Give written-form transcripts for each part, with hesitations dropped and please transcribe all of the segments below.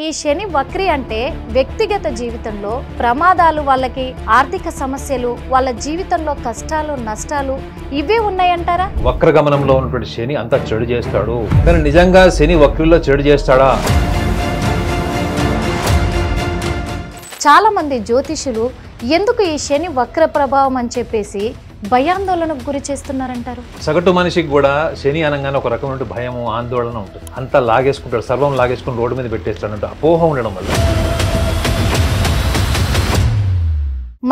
ఈ శని వక్రి అంటే వ్యక్తిగత జీవితంలో ప్రమాదాలు, వాళ్ళకి ఆర్థిక సమస్యలు, వాళ్ళ జీవితంలో కష్టాలు, నష్టాలు ఇవే ఉన్నాయంటారా? వక్రగమనంలో ఉన్నటువంటి శని అంతా చెడు చేస్తాడు. కానీ నిజంగా శని వక్రిలో చెడు చేస్తాడా? చాలా మంది జ్యోతిషులు ఎందుకు ఈ శని వక్ర ప్రభావం అని చెప్పేసి భయాందోళనకు గురి చేస్తున్నారంటారు. సగటు మనిషికి కూడా శని అనగానే ఒక రకమైన భయము, ఆందోళన ఉంటుంది. అంతా లాగేసుకుంటాడు, సర్వం లాగేసుకుని రోడ్డు మీద పెట్టేస్తాడంటే అపోహ ఉండడం వల్ల.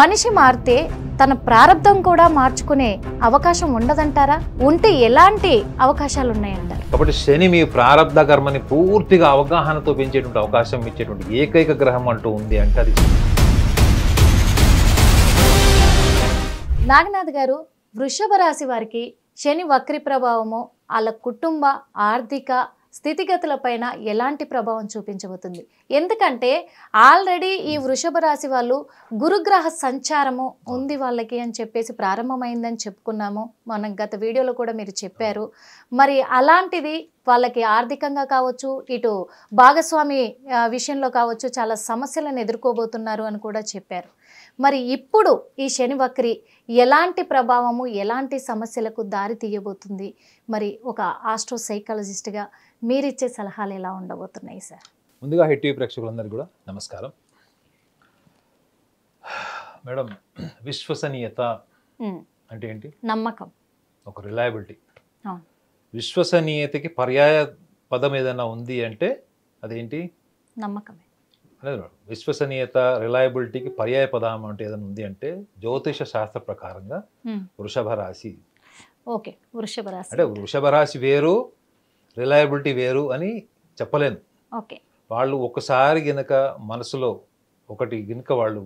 మనిషి మారితే తన ప్రారంధం కూడా మార్చుకునే అవకాశం ఉండదంటారా? ఉంటే ఎలాంటి అవకాశాలు ఉన్నాయంటారు? కాబట్టి శని మీ ప్రారంధ కర్మని పూర్తిగా అవగాహనతో పెంచేటువంటి అవకాశం ఇచ్చేటువంటి ఏకైక గ్రహం అంటూ ఉంది అంటే అది నాగనాథ్ గారు, వృషభ రాశి వారికి శని వక్రి ప్రభావము వాళ్ళ కుటుంబ ఆర్థిక స్థితిగతులపైన ఎలాంటి ప్రభావం చూపించబోతుంది? ఎందుకంటే ఆల్రెడీ ఈ వృషభ రాశి వాళ్ళు గురుగ్రహ సంచారము ఉంది వాళ్ళకి అని చెప్పేసి ప్రారంభమైందని చెప్పుకున్నాము. మనం గత వీడియోలో కూడా మీరు చెప్పారు. మరి అలాంటిది వాళ్ళకి ఆర్థికంగా కావచ్చు, ఇటు భాగస్వామి విషయంలో కావచ్చు, చాలా సమస్యలను ఎదుర్కోబోతున్నారు అని కూడా చెప్పారు. మరి ఇప్పుడు ఈ శని వక్రి ఎలాంటి ప్రభావము, ఎలాంటి సమస్యలకు దారి తీయబోతుంది? మరి ఒక ఆస్ట్రో సైకాలజిస్ట్గా మీరిచ్చే సలహాలు ఎలా ఉండబోతున్నాయి సార్? ముందుగా హిట్ టీవీ ప్రేక్షకులందరికీ కూడా నమస్కారం. మేడం, విశ్వసనీయత అంటే ఏంటి? నమ్మకం, ఒక రిలయబిలిటీ. విశ్వసనీయతకి పర్యాయ పదం ఏదైనా ఉంది అంటే అదేంటి? నమ్మకమే. విశ్వసనీయత, రిలయబిలిటీకి పర్యాయ పదం అంటే ఏదైనా ఉంది అంటే జ్యోతిష శాస్త్ర ప్రకారంగా వృషభ రాశి. ఓకే, వృషభ రాశి అంటే వృషభ రాశి వేరు, రిలయబిలిటీ వేరు అని చెప్పలేను. ఓకే, వాళ్ళు ఒకసారి గినక మనసులో ఒకటి గినక వాళ్ళు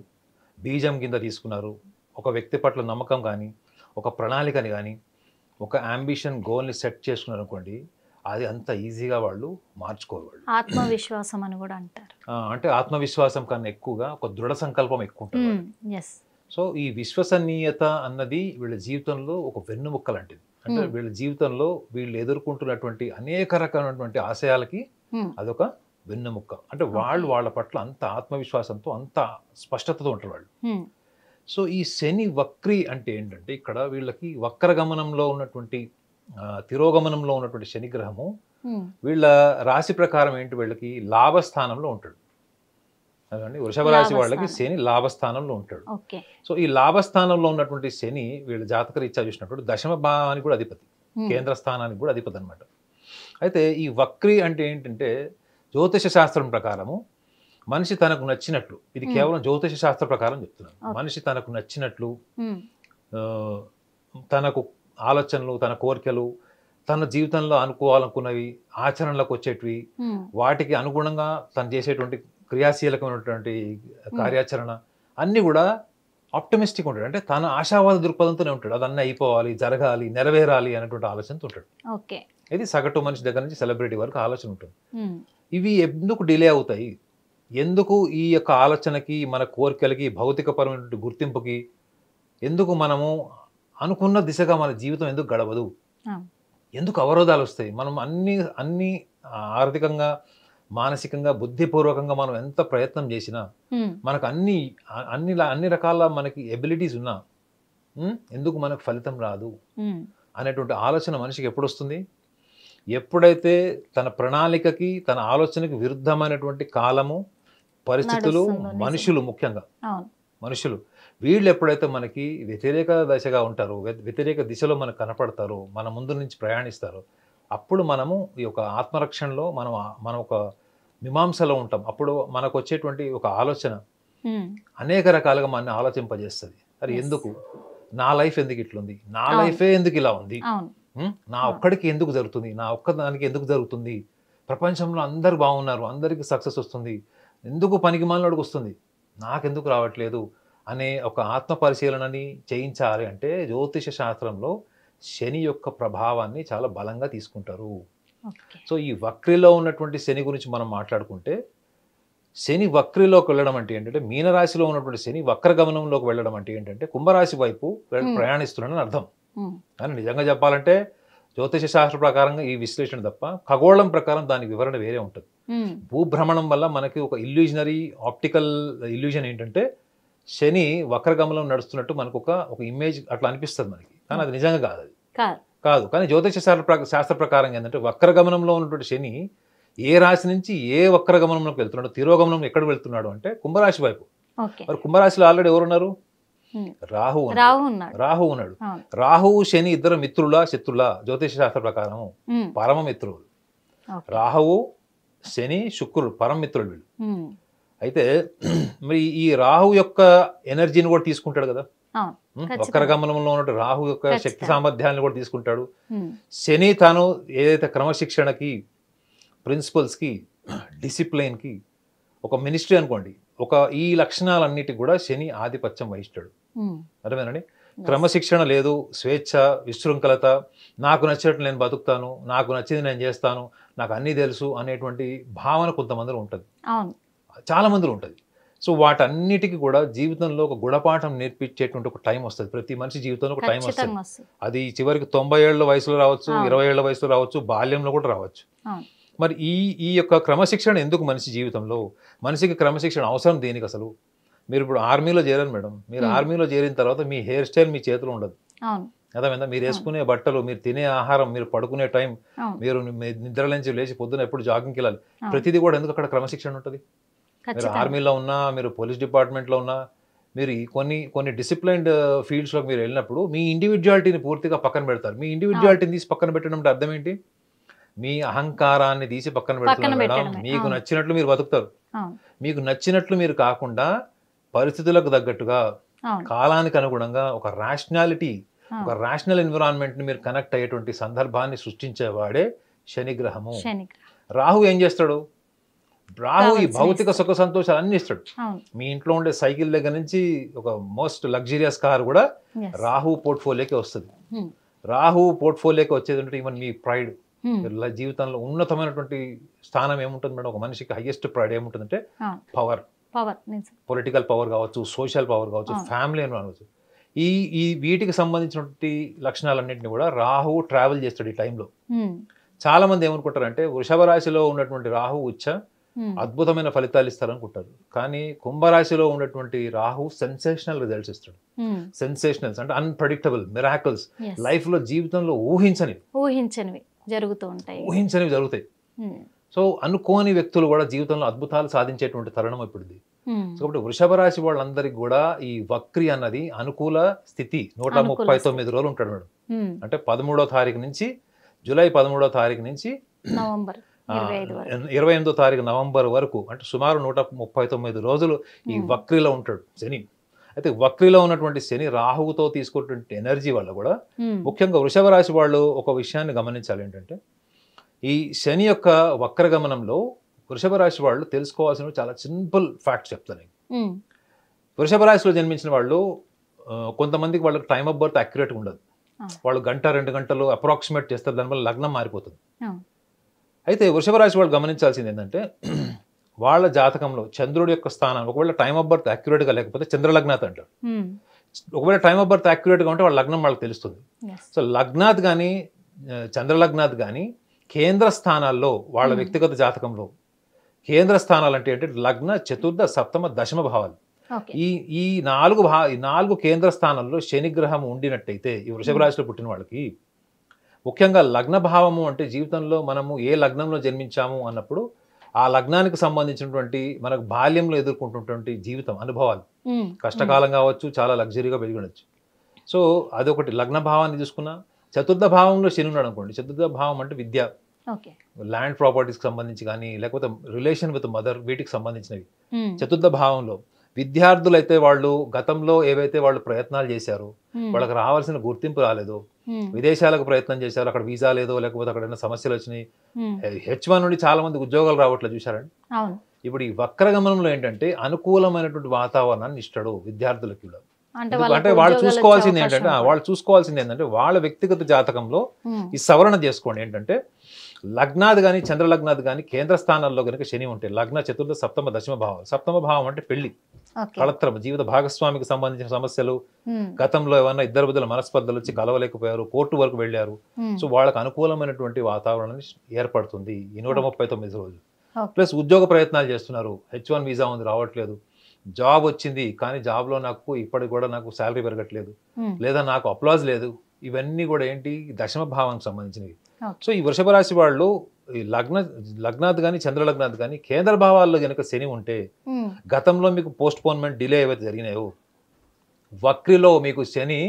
బీజం కింద తీసుకున్నారు, ఒక వ్యక్తి పట్ల నమ్మకం కానీ, ఒక ప్రణాళికని కానీ, ఒక అంబిషన్ గోల్ని సెట్ చేసుకున్నారు అనుకోండి, అది అంత ఈజీగా వాళ్ళు మార్చుకోరు. వాళ్ళు ఆత్మవిశ్వాసం అని కూడా అంటారు. అంటే ఆత్మవిశ్వాసం కన్నా ఎక్కువగా ఒక దృఢ సంకల్పం ఎక్కువ ఉంటుంది. సో ఈ విశ్వసనీయత అన్నది వీళ్ళ జీవితంలో ఒక వెన్నుముక్క లాంటిది. అంటే వీళ్ళ జీవితంలో వీళ్ళు ఎదుర్కొంటున్నటువంటి అనేక రకమైనటువంటి ఆశయాలకి అదొక వెన్నుముక్క. అంటే వాళ్ళు వాళ్ళ పట్ల అంత ఆత్మవిశ్వాసంతో, అంత స్పష్టతతో ఉంటారు వాళ్ళు. సో ఈ శని వక్రి అంటే ఏంటంటే ఇక్కడ వీళ్ళకి వక్రగమనంలో ఉన్నటువంటి తిరోగమనంలో ఉన్నటువంటి శనిగ్రహము వీళ్ళ రాశి ప్రకారం ఏంటి, వీళ్ళకి లాభస్థానంలో ఉంటాడు. అదండి, వృషభ రాశి వాళ్ళకి శని లాభస్థానంలో ఉంటాడు. సో ఈ లాభస్థానంలో ఉన్నటువంటి శని వీళ్ళ జాతక రీత్యా చూసినప్పుడు దశమ భావానికి కూడా అధిపతి, కేంద్ర స్థానానికి కూడా అధిపతి అనమాట. అయితే ఈ వక్రి అంటే ఏంటంటే జ్యోతిష శాస్త్రం ప్రకారము మనిషి తనకు నచ్చినట్లు, ఇది కేవలం జ్యోతిష శాస్త్ర ప్రకారం చెప్తున్నాను, మనిషి తనకు నచ్చినట్లు తనకు ఆలోచనలు, తన కోరికలు, తన జీవితంలో అనుకోవాలనుకున్నవి ఆచరణలకు వచ్చేటివి, వాటికి అనుగుణంగా తను చేసేటువంటి క్రియాశీలకమైనటువంటి కార్యాచరణ అన్నీ కూడా ఆప్టమిస్టిక్ ఉంటాడు. అంటే తన ఆశావాద దృక్పథంతోనే ఉంటాడు. అదన్నీ అయిపోవాలి, జరగాలి, నెరవేరాలి అనేటువంటి ఆలోచనతో ఉంటాడు. ఇది సగటు మనిషి దగ్గర నుంచి సెలబ్రిటీ వరకు ఆలోచన ఉంటుంది. ఇవి ఎందుకు డిలే అవుతాయి, ఎందుకు ఈ యొక్క ఆలోచనకి, మన కోరికలకి, భౌతికపరమైనటువంటి గుర్తింపుకి ఎందుకు మనము అనుకున్న దిశగా మన జీవితం ఎందుకు గడవదు, ఎందుకు అవరోధాలు వస్తాయి? మనం అన్ని ఆర్థికంగా, మానసికంగా, బుద్ధిపూర్వకంగా మనం ఎంత ప్రయత్నం చేసినా, మనకు అన్ని రకాల మనకి ఎబిలిటీస్ ఉన్నా ఎందుకు మనకు ఫలితం రాదు అనేటువంటి ఆలోచన మనిషికి ఎప్పుడు వస్తుంది? ఎప్పుడైతే తన ప్రణాళికకి, తన ఆలోచనకి విరుద్ధమైనటువంటి కాలము, పరిస్థితులు, మనుషులు, ముఖ్యంగా మనుషులు వీళ్ళు ఎప్పుడైతే మనకి వ్యతిరేక దశగా ఉంటారో, వ్యతిరేక దిశలో మనకు కనపడతారో, మన ముందు నుంచి ప్రయాణిస్తారో, అప్పుడు మనము ఈ యొక్క ఆత్మరక్షణలో మనం ఒక మీమాంసలో ఉంటాం. అప్పుడు మనకు వచ్చేటువంటి ఒక ఆలోచన అనేక రకాలుగా మన ఆలోచింపజేస్తుంది. అరే ఎందుకు నా లైఫ్ ఎందుకు ఇట్లుంది, నా లైఫే ఎందుకు ఇలా ఉంది, నా ఒక్కడికి ఎందుకు జరుగుతుంది, నా ఒక్కదానికి ఎందుకు జరుగుతుంది, ప్రపంచంలో అందరు బాగున్నారు, అందరికీ సక్సెస్ వస్తుంది, ఎందుకు పనికిమాలినోడికి వస్తుంది, నాకెందుకు రావట్లేదు అనే ఒక ఆత్మ పరిశీలనని చేయించాలి అంటే జ్యోతిష శాస్త్రంలో శని యొక్క ప్రభావాన్ని చాలా బలంగా తీసుకుంటారు. సో ఈ వక్రిలో ఉన్నటువంటి శని గురించి మనం మాట్లాడుకుంటే, శని వక్రిలోకి వెళ్ళడం అంటే ఏంటంటే, మీనరాశిలో ఉన్నటువంటి శని వక్రగమనంలోకి వెళ్ళడం అంటే ఏంటంటే కుంభరాశి వైపు ప్రయాణిస్తున్నాడని అర్థం. కానీ నిజంగా చెప్పాలంటే జ్యోతిష శాస్త్ర ప్రకారంగా ఈ విశ్లేషణ తప్ప ఖగోళం ప్రకారం దాని వివరణ వేరే ఉంటుంది. భూభ్రమణం వల్ల మనకి ఒక ఇల్యూజనరీ ఆప్టికల్ ఇల్యూజన్ ఏంటంటే శని వక్రగమనం నడుస్తున్నట్టు మనకు ఒక ఇమేజ్ అట్లా అనిపిస్తుంది మనకి, కానీ అది నిజంగా కాదు. అది కాదు. కానీ జ్యోతిష శాస్త్ర ప్రకారం ఏంటంటే వక్రగమనంలో ఉన్నటువంటి శని ఏ రాశి నుంచి ఏ వక్రగమనంలోకి వెళ్తున్నాడు, తిరోగమనం ఎక్కడ వెళ్తున్నాడు అంటే కుంభరాశి వైపు. మరి కుంభరాశిలో ఆల్రెడీ ఎవరున్నారు? రాహు ఉన్నాడు. రాహువు శని ఇద్దరు మిత్రులా శత్రులా? జ్యోతిష శాస్త్ర ప్రకారం పరమ మిత్రులు. రాహువు శని శుక్రుడు పరమ మిత్రులు వీళ్ళు. అయితే మరి ఈ రాహు యొక్క ఎనర్జీని కూడా తీసుకుంటాడు కదా, వక్రగమనంలో ఉన్న రాహు యొక్క శక్తి సామర్థ్యాన్ని కూడా తీసుకుంటాడు. శని తాను ఏదైతే క్రమశిక్షణకి, ప్రిన్సిపల్స్కి, డిసిప్లైన్కి, ఒక మినిస్ట్రీ అనుకోండి, ఈ లక్షణాలన్నిటికి కూడా శని ఆధిపత్యం వహిస్తాడు. అర్థమేనండి? క్రమశిక్షణ లేదు, స్వేచ్ఛ, విశృంఖలత, నాకు నచ్చినట్లు నేను బతుకుతాను, నాకు నచ్చింది నేను చేస్తాను, నాకు అన్నీ తెలుసు అనేటువంటి భావన కొంతమందిలో ఉంటుంది, చాలా మందిలో ఉంటుంది. సో వాటన్నిటికీ కూడా జీవితంలో ఒక గుణపాఠం నేర్పించేటువంటి ఒక టైం వస్తుంది. ప్రతి మనిషి జీవితంలో ఒక టైం వస్తుంది. అది చివరికి 90 ఏళ్ల వయసులో రావచ్చు, 20 ఏళ్ల వయసులో రావచ్చు, బాల్యంలో కూడా రావచ్చు. మరి ఈ యొక్క క్రమశిక్షణ ఎందుకు మనిషి జీవితంలో? మనిషికి క్రమశిక్షణ అవసరం దేనికి అసలు? మీరు ఇప్పుడు ఆర్మీలో చేరారు మేడం, మీరు ఆర్మీలో చేరిన తర్వాత మీ హెయిర్ స్టైల్ మీ చేతిలో ఉండదు. అర్థమైందా? మీరు వేసుకునే బట్టలు, మీరు తినే ఆహారం, మీరు పడుకునే టైం, మీరు నిద్రలేంచి లేచి పొద్దున ఎప్పుడు జాగింగ్కి వెళ్ళాలి, ప్రతిదీ కూడా ఎందుకు అక్కడ క్రమశిక్షణ ఉంటుంది? మీరు ఆర్మీలో ఉన్నా, మీరు పోలీస్ డిపార్ట్మెంట్లో ఉన్నా, మీరు కొన్ని డిసిప్లైన్డ్ ఫీల్డ్స్లోకి మీరు వెళ్ళినప్పుడు మీ ఇండివిజువాలిటీని పూర్తిగా పక్కన పెడతారు. మీ ఇండివిజువాలిటీని తీసి పక్కన పెట్టడం అంటే అర్థం ఏంటి? మీ అహంకారాన్ని తీసి పక్కన పెడుతున్నారు మేడం. మీకు నచ్చినట్లు మీరు బతుకుతారు. మీకు నచ్చినట్లు మీరు కాకుండా పరిస్థితులకు తగ్గట్టుగా, కాలానికి అనుగుణంగా ఒక రేషనాలిటీ, ఒక రేషనల్ ఎన్విరాన్మెంట్ ని మీరు కనెక్ట్ అయ్యేటువంటి సందర్భాన్ని సృష్టించేవాడే శనిగ్రహము. రాహు ఏం చేస్తాడు? రాహు ఈ భౌతిక సుఖ సంతోషాలు అన్ని ఇస్తాడు. మీ ఇంట్లో ఉండే సైకిల్ దగ్గర నుంచి ఒక మోస్ట్ లగ్జరియస్ కార్ కూడా రాహు పోర్ట్ఫోలియోకి వస్తుంది. రాహు పోర్ట్ఫోలియోకి వచ్చేది అంటే ఈవెన్ మీ ప్రైడ్, జీవితంలో ఉన్నతమైనటువంటి స్థానం ఏముంటుంది మేడం? ఒక మనిషికి హైయెస్ట్ ప్రైడ్ ఏముంటుందంటే పవర్, పొలిటికల్ పవర్ కావచ్చు, సోషల్ పవర్ కావచ్చు, ఫ్యామిలీ అని కావచ్చు. ఈ వీటికి సంబంధించినటువంటి లక్షణాలన్నింటినీ కూడా రాహు ట్రావెల్ చేస్తాడు ఈ టైంలో. చాలా మంది ఏమనుకుంటారంటే వృషభ రాశిలో ఉన్నటువంటి రాహు ఉచ్చ అద్భుతమైన ఫలితాలు ఇస్తారనుకుంటారు, కానీ కుంభరాశిలో ఉన్నటువంటి రాహు సెన్సేషనల్ రిజల్ట్స్ ఇస్తాడు. సెన్సేషనల్స్ అంటే అన్ప్రెడిక్టబుల్, మిరాకిల్స్, లైఫ్ లో జీవితంలో ఊహించనివి జరుగుతాయి. సో అనుకోని వ్యక్తులు కూడా జీవితంలో అద్భుతాలు సాధించేటువంటి తరుణం ఇప్పుడు ఇది. సో కాబట్టి వృషభ రాశి వాళ్ళందరికీ కూడా ఈ వక్రి అన్నది అనుకూల స్థితి. 139 రోజులు ఉంటాడు మేడం. అంటే 13వ తారీఖు నుంచి, జూలై 13వ తారీఖు నుంచి 28వ తారీఖు నవంబర్ వరకు, అంటే సుమారు 139 రోజులు ఈ వక్రిలో ఉంటాడు శని. అయితే వక్రిలో ఉన్నటువంటి శని రాహువుతో తీసుకున్నటువంటి ఎనర్జీ వల్ల కూడా ముఖ్యంగా వృషభ రాశి వాళ్ళు ఒక విషయాన్ని గమనించాలి. ఏంటంటే ఈ శని యొక్క వక్రగమనంలో వృషభ రాశి వాళ్ళు తెలుసుకోవాల్సిన చాలా సింపుల్ ఫ్యాక్ట్స్ చెప్తాను. వృషభ రాశిలో జన్మించిన వాళ్ళు కొంతమందికి వాళ్ళకి టైమ్ ఆఫ్ బర్త్ అక్యురేట్గా ఉండదు. వాళ్ళు 1-2 గంటలు అప్రాక్సిమేట్ చేస్తారు, దానివల్ల లగ్నం మారిపోతుంది. అయితే వృషభ రాశి వాళ్ళు గమనించాల్సింది ఏంటంటే వాళ్ళ జాతకంలో చంద్రుడి యొక్క స్థానం, ఒకవేళ టైమ్ ఆఫ్ బర్త్ అక్యురేట్గా లేకపోతే చంద్రలగ్నాత్ అంటారు. ఒకవేళ టైమ్ ఆఫ్ బర్త్ అక్యురేట్గా ఉంటే వాళ్ళ లగ్నం వాళ్ళకి తెలుస్తుంది. సో లగ్నాత్ కానీ చంద్రలగ్నాత్ కానీ కేంద్ర స్థానాల్లో వాళ్ళ వ్యక్తిగత జాతకంలో కేంద్ర స్థానాలు అంటే లగ్న, చతుర్థ, సప్తమ, దశమ భావాలు, ఈ 4 కేంద్ర స్థానాల్లో శనిగ్రహం ఉండినట్టయితే ఈ వృషభ రాశిలో పుట్టిన వాళ్ళకి ముఖ్యంగా లగ్న భావము అంటే జీవితంలో మనము ఏ లగ్నంలో జన్మించాము అన్నప్పుడు ఆ లగ్నానికి సంబంధించినటువంటి మనకు బాల్యంలో ఎదుర్కొంటున్నటువంటి జీవితం అనుభవాలు, కష్టకాలం కావచ్చు, చాలా లగ్జరీగా పెరిగి ఉండొచ్చు. సో అదొకటి. లగ్న భావాన్ని చూసుకున్నా, చతుర్థ భావంలో శని ఉన్నాడు అనుకోండి. చతుర్థ భావం అంటే విద్య, ల్యాండ్ ప్రాపర్టీస్కి సంబంధించి కానీ, లేకపోతే రిలేషన్ విత్ మదర్, వీటికి సంబంధించినవి. చతుర్థ భావంలో విద్యార్థులైతే వాళ్ళు గతంలో ఏవైతే వాళ్ళు ప్రయత్నాలు చేశారో, వాళ్ళకి రావాల్సిన గుర్తింపు రాలేదో, విదేశాలకు ప్రయత్నం చేశారు, అక్కడ వీసా లేదో, లేకపోతే అక్కడ ఏమైనా సమస్యలు వచ్చినాయి, H1 నుండి చాలా మంది ఉద్యోగాలు రావట్లేదు చూసారండి. ఇప్పుడు ఈ వక్రగమనంలో ఏంటంటే అనుకూలమైనటువంటి వాతావరణాన్ని ఇస్తాడు విద్యార్థులకి కూడా. అంటే వాళ్ళు చూసుకోవాల్సింది ఏంటంటే వాళ్ళ వ్యక్తిగత జాతకంలో ఈ సవరణ చేసుకోండి. ఏంటంటే లగ్నాది కానీ చంద్రలగ్నాది కానీ కేంద్ర స్థానాల్లో కనుక శని ఉంటే, లగ్న, చతుర్థ, సప్తమ, దశమ భావం. సప్తమ భావం అంటే పెళ్లి, కళత్రం, జీవిత భాగస్వామికి సంబంధించిన సమస్యలు, గతంలో ఏమన్నా ఇద్దరు బదుల మనస్పర్ధలు వచ్చి కలవలేకపోయారు, కోర్టు వరకు వెళ్ళారు. సో వాళ్ళకి అనుకూలమైనటువంటి వాతావరణాన్ని ఏర్పడుతుంది ఈ 139 రోజులు. Okay. ప్లస్ ఉద్యోగ ప్రయత్నాలు చేస్తున్నారు, H1 వీసా ఉంది రావట్లేదు, జాబ్ వచ్చింది కానీ జాబ్లో నాకు ఇప్పటికి కూడా నాకు శాలరీ పెరగట్లేదు, లేదా నాకు అప్లాజ్ లేదు, ఇవన్నీ కూడా ఏంటి దశమ భావానికి సంబంధించినవి. Okay. సో ఈ వృషభ రాశి వాళ్ళు ఈ లగ్నాత్ కానీ చంద్రలగ్నాత్ కానీ కేంద్ర భావాల్లో కనుక శని ఉంటే గతంలో మీకు పోస్ట్ పోన్మెంట్ డిలే ఏవైతే జరిగినాయో వక్రిలో మీకు శని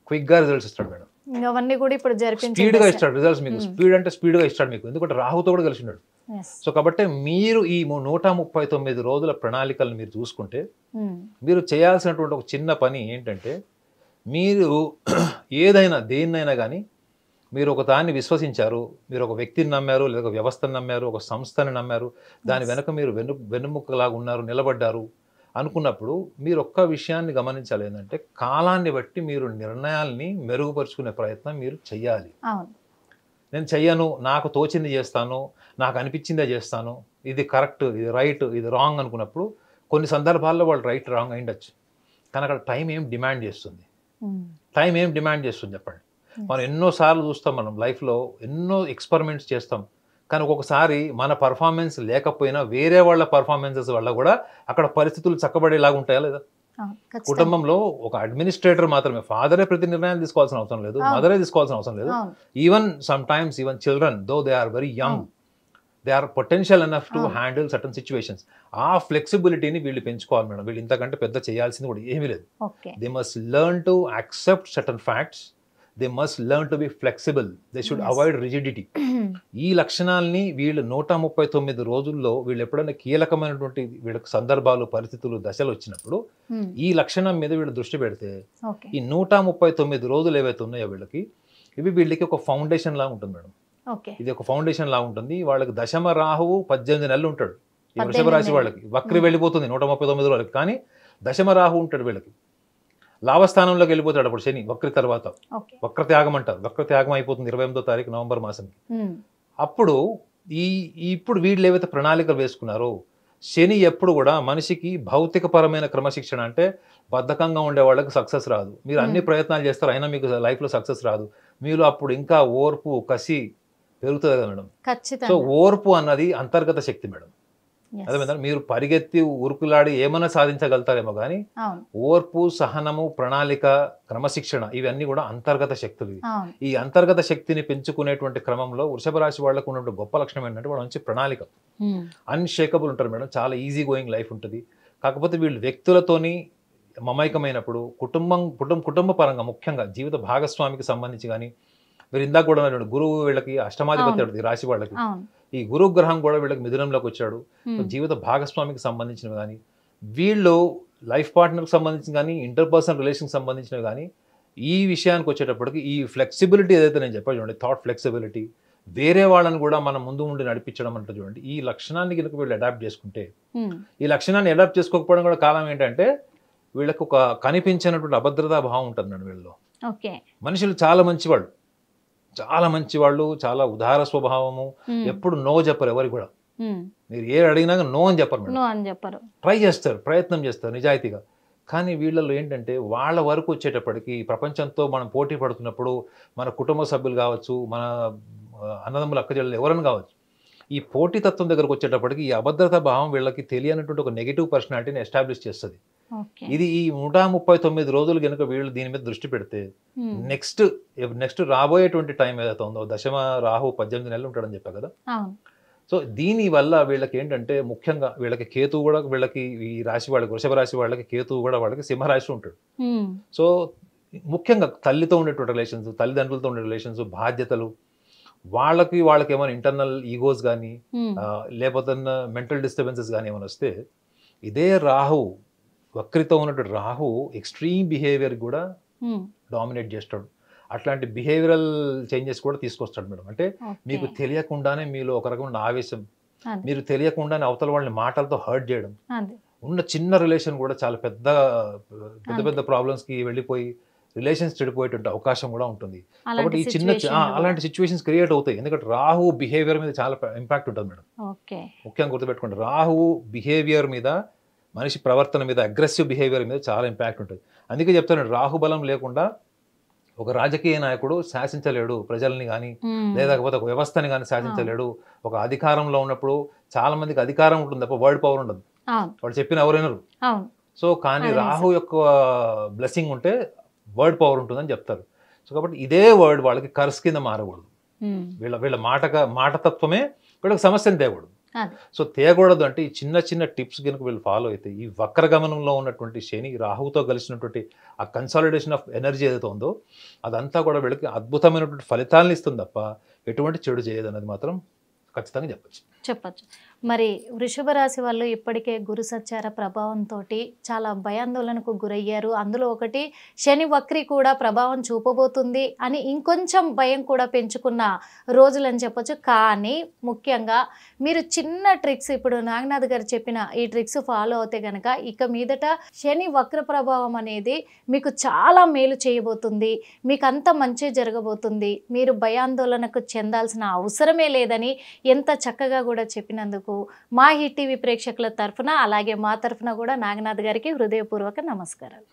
క్విక్ గా రిజల్ట్స్ ఇస్తాడు మేడం. అవన్నీ కూడా ఇప్పుడు స్పీడ్ గా ఇస్తాడు రిజల్ట్స్ మీకు. స్పీడ్ అంటే స్పీడ్ గా ఇస్తాడు మీకు, ఎందుకంటే రాహుతో కూడా కలిసి ఉన్నాడు. సో కాబట్టి మీరు ఈ 139 రోజుల ప్రణాళికలను మీరు చూసుకుంటే మీరు చేయాల్సినటువంటి ఒక చిన్న పని ఏంటంటే, మీరు ఏదైనా దేన్నైనా కానీ మీరు ఒక దాన్ని విశ్వసించారు, మీరు ఒక వ్యక్తిని నమ్మారు, లేదా ఒక వ్యవస్థను నమ్మారు, ఒక సంస్థని నమ్మారు, దాని వెనక మీరు వెన్నుముక్కలాగా ఉన్నారు, నిలబడ్డారు అనుకున్నప్పుడు మీరు ఒక్క విషయాన్ని గమనించాలి, ఏంటంటే కాలాన్ని బట్టి మీరు నిర్ణయాల్ని మెరుగుపరుచుకునే ప్రయత్నం మీరు చెయ్యాలి. నేను చెయ్యను, నాకు తోచింది చేస్తాను, నాకు అనిపించిందే చేస్తాను, ఇది కరెక్ట్, ఇది రైట్, ఇది రాంగ్ అనుకున్నప్పుడు కొన్ని సందర్భాల్లో వాళ్ళు రైట్ రాంగ్ అయిండొచ్చు, కానీ అక్కడ టైం ఏం డిమాండ్ చేస్తుంది, టైం ఏం డిమాండ్ చేస్తుంది చెప్పండి. మనం ఎన్నోసార్లు చూస్తాం, మనం లైఫ్లో ఎన్నో ఎక్స్పెరిమెంట్స్ చేస్తాం, కానీ ఒక్కొక్కసారి మన పర్ఫార్మెన్స్ లేకపోయినా వేరే వాళ్ళ పర్ఫార్మెన్సెస్ వల్ల కూడా అక్కడ పరిస్థితులు చక్కబడేలాగా ఉంటాయా లేదా? కుటుంబంలో ఒక అడ్మినిస్ట్రేటర్ మాత్రమే, ఫాదరే ప్రతి నిర్ణయాలు తీసుకోవాల్సిన అవసరం లేదు, మదరే తీసుకోవాల్సిన అవసరం లేదు. Even sometimes even children though they are very young, they are potential enough to handle certain situations. ఆ ఫ్లెక్సిబిలిటీని వీళ్ళు పెంచుకోవాలి మేడం. వీళ్ళు ఇంతకంటే పెద్ద చేయాల్సింది కూడా ఏమీ లేదు. They must learn to accept certain facts, they must learn to be flexible, they should avoid rigidity. ఈ లక్షణాలని వీళ్ళు 139 రోజుల్లో వీళ్ళు ఎప్పుడైనా కీలకమైనటువంటి వీళ్ళకి సందర్భాలు, పరిస్థితులు, దశలు వచ్చినప్పుడు ఈ లక్షణం మీద వీళ్ళు దృష్టి పెడితే ఈ 139 రోజులు ఏవైతే ఉన్నాయో వీళ్ళకి, ఇవి వీళ్ళకి ఒక ఫౌండేషన్ లాగా ఉంటుంది మేడం. ఇది ఒక ఫౌండేషన్ లాగా ఉంటుంది. వాళ్ళకి దశమ రాహువు 18 నెలలు ఉంటాడు ఈ వృషభ రాశి వాళ్ళకి. వక్రి వెళ్ళిపోతుంది 139 రోజులకి, కానీ దశమ రాహు ఉంటాడు వీళ్ళకి. లాభస్థానంలోకి వెళ్ళిపోతాడు అప్పుడు శని వక్రి తర్వాత. వక్రత్యాగం అంటారు, వక్రత్యాగం అయిపోతుంది 28వ తారీఖు నవంబర్ మాసంకి. అప్పుడు ఇప్పుడు వీళ్ళు ఏవైతే ప్రణాళికలు వేసుకున్నారో, శని ఎప్పుడు కూడా మనిషికి భౌతిక పరమైన క్రమశిక్షణ, అంటే బద్ధకంగా ఉండే వాళ్ళకి సక్సెస్ రాదు. మీరు అన్ని ప్రయత్నాలు చేస్తారు అయినా మీకు లైఫ్లో సక్సెస్ రాదు. మీరు అప్పుడు ఇంకా ఓర్పు, కసి పెరుగుతుంది కదా మేడం. సో ఓర్పు అన్నది అంతర్గత శక్తి మేడం. అదేవిధంగా మీరు పరిగెత్తి ఉరుకులాడి ఏమైనా సాధించగలుగుతారేమో, కానీ ఓర్పు, సహనము, ప్రణాళిక, క్రమశిక్షణ ఇవన్నీ కూడా అంతర్గత శక్తులు. ఈ అంతర్గత శక్తిని పెంచుకునేటువంటి క్రమంలో వృషభ రాశి వాళ్ళకు ఉన్నటువంటి గొప్ప లక్షణం ఏంటంటే వాళ్ళ మంచి ప్రణాళిక, అన్షేకబుల్ ఉంటారు మేడం. చాలా ఈజీ గోయింగ్ లైఫ్ ఉంటుంది. కాకపోతే వీళ్ళు వ్యక్తులతోని మమైకమైనప్పుడు కుటుంబ పరంగా ముఖ్యంగా జీవిత భాగస్వామికి సంబంధించి కానీ, మీరు ఇందాక కూడా గురువు వీళ్ళకి అష్టమాధిపతి రాశి వాళ్ళకి, ఈ గురు గ్రహం కూడా వీళ్ళకి మిథునంలోకి వచ్చాడు. జీవిత భాగస్వామికి సంబంధించినవి కానీ, వీళ్ళు లైఫ్ పార్ట్నర్కి సంబంధించిన కానీ, ఇంటర్పర్సనల్ రిలేషన్కి సంబంధించినవి కానీ, ఈ విషయానికి వచ్చేటప్పటికి ఈ ఫ్లెక్సిబిలిటీ ఏదైతే నేను చెప్పాను చూడండి, థాట్ ఫ్లెక్సిబిలిటీ, వేరే వాళ్ళని కూడా మనం ముందు ఉండి నడిపించడం అంటే చూడండి, ఈ లక్షణాన్ని కనుక వీళ్ళు అడాప్ట్ చేసుకుంటే, ఈ లక్షణాన్ని అడాప్ట్ చేసుకోకపోవడం కూడా కారణం ఏంటంటే వీళ్ళకి ఒక కనిపించినటువంటి అభద్రతా భావం ఉంటుంది మేడం వీళ్ళలో. మనుషులు చాలా మంచివాళ్ళు, చాలా మంచివాళ్ళు, చాలా ఉదార స్వభావము, ఎప్పుడు నో చెప్పరు ఎవరికి కూడా. మీరు ఏ అడిగినా నో అని చెప్పరు, ట్రై చేస్తారు, ప్రయత్నం చేస్తారు నిజాయితీగా. కానీ వీళ్ళలో ఏంటంటే వాళ్ళ వరకు వచ్చేటప్పటికి ప్రపంచంతో మనం పోటీ పడుతున్నప్పుడు, మన కుటుంబ సభ్యులు కావచ్చు, మన అన్నదమ్ములు, అక్కచెల్లెలు ఎవరైనా కావచ్చు, ఈ పోటీతత్వం దగ్గరకు వచ్చేటప్పటికి ఈ అభద్రతా భావం వీళ్ళకి తెలియనటువంటి ఒక నెగిటివ్ పర్సనాలిటీని ఎస్టాబ్లిష్ చేస్తుంది. ఇది ఈ 139 రోజులు కనుక వీళ్ళు దీని మీద దృష్టి పెడితే నెక్స్ట్ రాబోయేటువంటి టైం ఏదైతే ఉందో, దశమ రాహు 18 నెలలు ఉంటాడని చెప్పా కదా. సో దీని వల్ల వీళ్ళకి ఏంటంటే ముఖ్యంగా వీళ్ళకి కేతు కూడా, వీళ్ళకి ఈ రాశి వాళ్ళకి, వృషభ రాశి వాళ్ళకి కేతు కూడా వాళ్ళకి సింహరాశి ఉంటాడు. సో ముఖ్యంగా తల్లితో ఉండేటువంటి రిలేషన్స్, తల్లిదండ్రులతో ఉండే రిలేషన్స్, బాధ్యతలు, వాళ్ళకి ఏమైనా ఇంటర్నల్ ఈగోస్ కానీ, లేకపోతే మెంటల్ డిస్టర్బెన్సెస్ కానీ ఏమైనా వస్తే, ఇదే రాహు వక్రితో ఉన్నటువంటి రాహు ఎక్స్ట్రీమ్ బిహేవియర్ కూడా డామినేట్ చేస్తాడు. అట్లాంటి బిహేవియరల్ చేంజెస్ కూడా తీసుకొస్తాడు మేడం. అంటే మీకు తెలియకుండానే మీలో ఒక రకమైన ఆవేశం, మీరు తెలియకుండానే అవతల వాళ్ళని మాటలతో హర్ట్ చేయడం, ఉన్న చిన్న రిలేషన్ కూడా చాలా పెద్ద ప్రాబ్లమ్స్కి వెళ్ళిపోయి రిలేషన్స్ చెడిపోయేటువంటి అవకాశం కూడా ఉంటుంది. కాబట్టి ఈ అలాంటి సిచ్యువేషన్స్ క్రియేట్ అవుతాయి. ఎందుకంటే రాహు బిహేవియర్ మీద చాలా ఇంపాక్ట్ ఉంటుంది మేడం. ముఖ్యంగా గుర్తుపెట్టుకోండి, రాహు బిహేవియర్ మీద, మనిషి ప్రవర్తన మీద, అగ్రెసివ్ బిహేవియర్ మీద చాలా ఇంపాక్ట్ ఉంటుంది. అందుకే చెప్తాను, రాహు బలం లేకుండా ఒక రాజకీయ నాయకుడు శాసించలేడు ప్రజల్ని కానీ, లేకపోతే ఒక వ్యవస్థని కానీ శాసించలేడు. ఒక అధికారంలో ఉన్నప్పుడు చాలా మందికి అధికారం ఉంటుంది తప్ప వర్డ్ పవర్ ఉండదు. వాడు చెప్పిన ఎవరు వినరు. సో కానీ రాహు యొక్క బ్లెస్సింగ్ ఉంటే వర్డ్ పవర్ ఉంటుందని చెప్తారు. సో కాబట్టి ఇదే వర్డ్ వాళ్ళకి కర్స్ కింద మారకూడదు. వీళ్ళ మాటతత్వమే వీళ్ళకి సమస్యను తేకూడదు. సో తేకూడదు అంటే ఈ చిన్న చిన్న టిప్స్ కనుక వీళ్ళు ఫాలో అయితే ఈ వక్రగమనంలో ఉన్నటువంటి శని రాహుతో కలిసినటువంటి ఆ కన్సాలిడేషన్ ఆఫ్ ఎనర్జీ ఏదైతే ఉందో అదంతా కూడా వీళ్ళకి అద్భుతమైనటువంటి ఫలితాలను ఇస్తుంది తప్ప ఎటువంటి చెడు చేయదు అనేది మాత్రం ఖచ్చితంగా చెప్పచ్చు. మరి వృషభ రాశి వాళ్ళు ఇప్పటికే గురు సంచార ప్రభావంతో చాలా భయాందోళనకు గురయ్యారు. అందులో ఒకటి శని వక్రి కూడా ప్రభావం చూపబోతుంది అని ఇంకొంచెం భయం కూడా పెంచుకున్న రోజులని చెప్పొచ్చు. కానీ ముఖ్యంగా మీరు చిన్న ట్రిక్స్ ఇప్పుడు నాగనాథ్ గారు చెప్పిన ఈ ట్రిక్స్ ఫాలో అవుతే కనుక ఇక మీదట శని వక్ర ప్రభావం అనేది మీకు చాలా మేలు చేయబోతుంది. మీకు అంత మంచి జరగబోతుంది. మీరు భయాందోళనకు చెందాల్సిన అవసరమే లేదని ఎంత చక్కగా కూడా చెప్పినందుకు మా హిట్ టీవీ ప్రేక్షకుల తరఫున అలాగే మా తరఫున కూడా నాగనాథ్ గారికి హృదయపూర్వక నమస్కారాలు.